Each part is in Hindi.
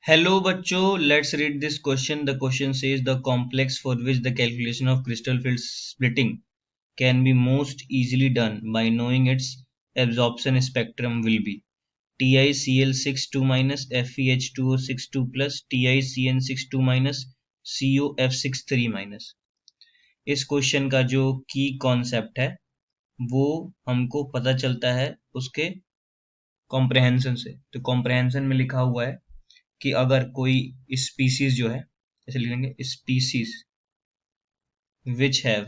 Hello बच्चों, let's read this question. The question says the complex for which the calculation of crystal field splitting can be most easily done by knowing its absorption spectrum will be TiCl62 minus FeH2O62 plus TiCN62 minus COF63 minus। इस क्वेश्चन का जो की कॉन्सेप्ट है वो हमको पता चलता है उसके कॉम्प्रहेंशन से। तो कॉम्प्रहेंशन में लिखा हुआ है कि अगर कोई स्पीसीज जो है, ऐसे लिखेंगे species which have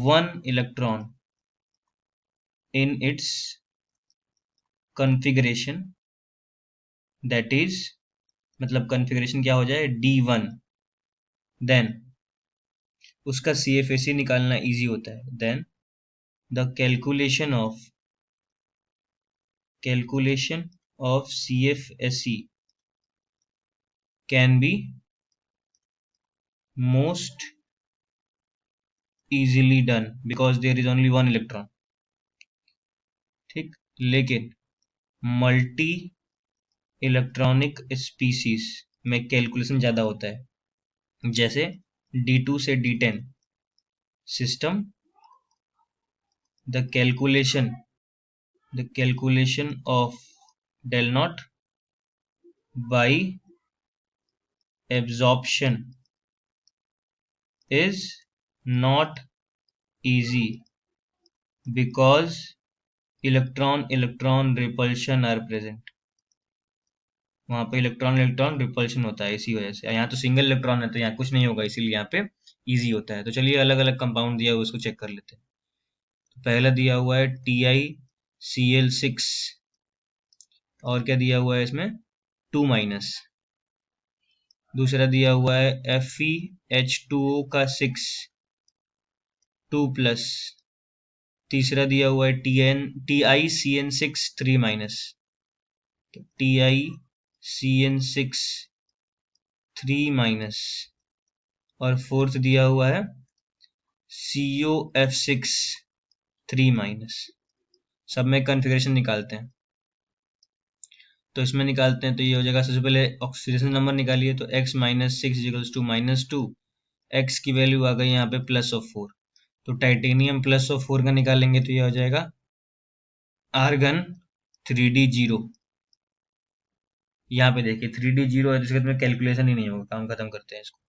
1 electron in its configuration, that is मतलब कॉन्फ़िगरेशन क्या हो जाए D1, देन उसका CFAC निकालना इजी होता है। Then the calculation of CFAC can be most easily done because there is only one electron। ठीक, लेकिन मल्टी इलेक्ट्रॉनिक स्पीसीज में कैलकुलेशन ज्यादा होता है। जैसे D2 से D10 system, the calculation of del nought by absorption is not easy because electron repulsion are present। वहां पे इलेक्ट्रॉन रिपल्शन होता है, इसी वजह से। यहाँ तो सिंगल इलेक्ट्रॉन है तो यहाँ कुछ नहीं होगा, इसीलिए यहाँ पे इजी होता है। तो चलिए अलग अलग कंपाउंड दिया हुआ उसको चेक कर लेते हैं। तो पहला दिया हुआ है TiCl6 और क्या दिया हुआ है इसमें 2 माइनस। दूसरा दिया हुआ है FeH2O का 6 2 प्लस। तीसरा दिया हुआ है TiCN6 3 माइनस, TiCN6 3 माइनस। और फोर्थ दिया हुआ है COF6 3 माइनस। सब में कॉन्फ़िगरेशन निकालते हैं। तो इसमें निकालते हैं तो ये हो जाएगा, सबसे पहले ऑक्सीडेशन नंबर निकालिए। तो x minus 6 equals to -2, x की वैल्यू आ गई यहाँ पे +4। तो टाइटेनियम +4 का निकालेंगे तो ये हो जाएगा आर्गन 3d0। यहाँ पे देखिए 3d0 है तो इसके में कैलकुलेशन ही नहीं होगा, काम खत्म करते हैं इसको।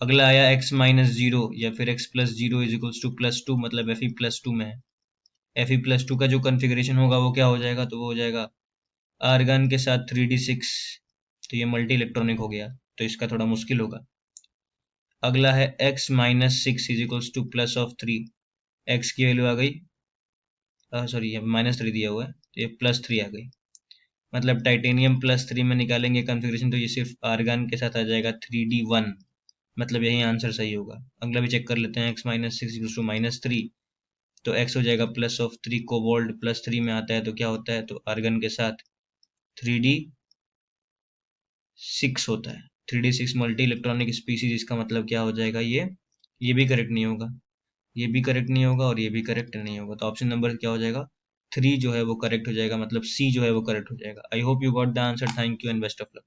अगला आया x -0 या फिर x + 0 इज इक्वल्स टू +2, मतलब Fe+2 में है। Fe+2 का जो कॉन्फ़िगरेशन होगा वो क्या हो जाएगा, तो वो हो जाएगा आर्गन के साथ 3d6। तो ये मल्टी इलेक्ट्रॉनिक हो गया, तो इसका थोड़ा मुश्किल होगा। अगला है x -6 is equals to +3। x की वैल्यू आ गई, सॉरी ये -3 दिया हुआ है तो ये +3 आ गई। मतलब टाइटेनियम +3 में निकालेंगे कॉन्फ़िगरेशन तो ये सिर्फ आर्गन के साथ आ जाएगा 3d1, मतलब यही आंसर सही होगा। अगला भी चेक कर लेते हैं, x -6 इक्वल्स टू -3 तो x हो जाएगा +3। कोबाल्ट +3 में आता है तो क्या होता है, तो आर्गन के साथ 3d6 होता है। 3d6 मल्टी इलेक्ट्रॉनिक स्पीसीज, इसका मतलब क्या हो जाएगा, ये भी करेक्ट नहीं होगा, ये भी करेक्ट नहीं होगा और ये भी करेक्ट नहीं होगा। तो ऑप्शन नंबर क्या हो जाएगा 3 जो है वो करेक्ट हो जाएगा, मतलब सी जो है वो करेक्ट हो जाएगा। I hope you got the answer. Thank you and best of luck.